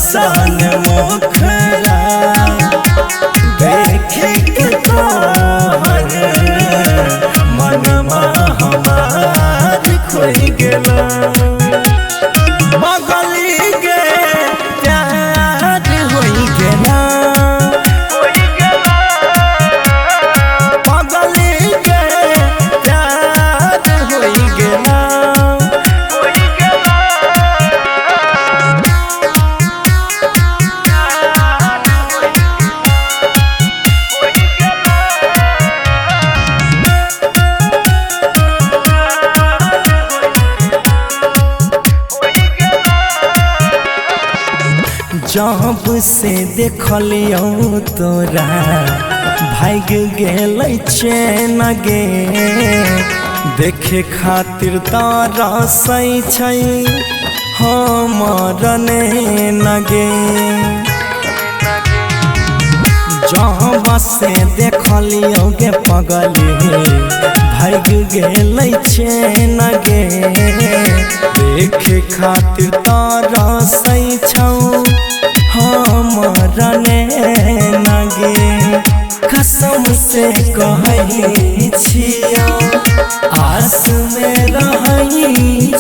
सन मोखरा देखे के तोहर मनमा हमार खोई गेला बगली गे प्यार होई गेला बगली गे प्यार होई गेला। जब से देखलियो तोरा भाग गेल चैन गे देखे खातिर तारा सही छै हमर नैन गे। जब से देखलियो गे पगली भाग गेल चैन गे देखे खातिर तारा सही छौ हमर नैन गे। कसम से कहै छियो आस में रहै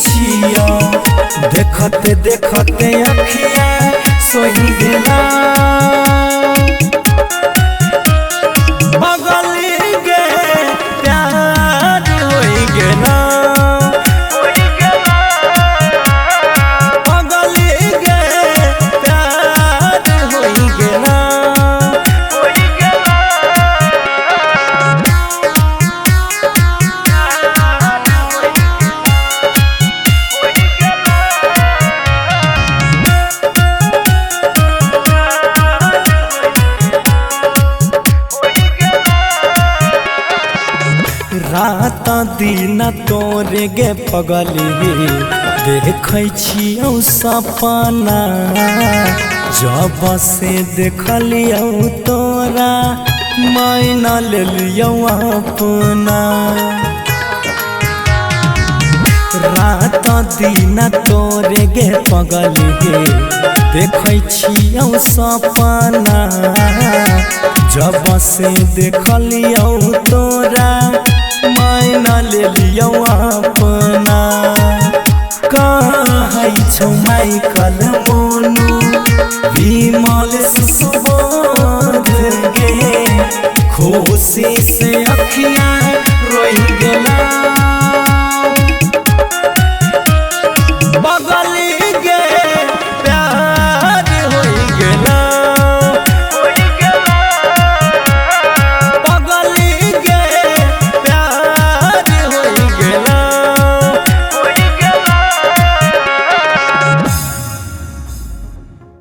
छियो देखते देखते अखिया सोहि गेला बगली गे प्यार होई गेला रात दिन तोरे गे पगली देखै छियौ सपना जब से देखलियौ तोरा मान लेलियौ अपना। रात दिन तोरे गे पगली देखै छियौ सपना जब से देखलियौ तोरा मान लेलियौ अपना। कहै छौ माइकल मोनू विमल सुबोध गे खुशी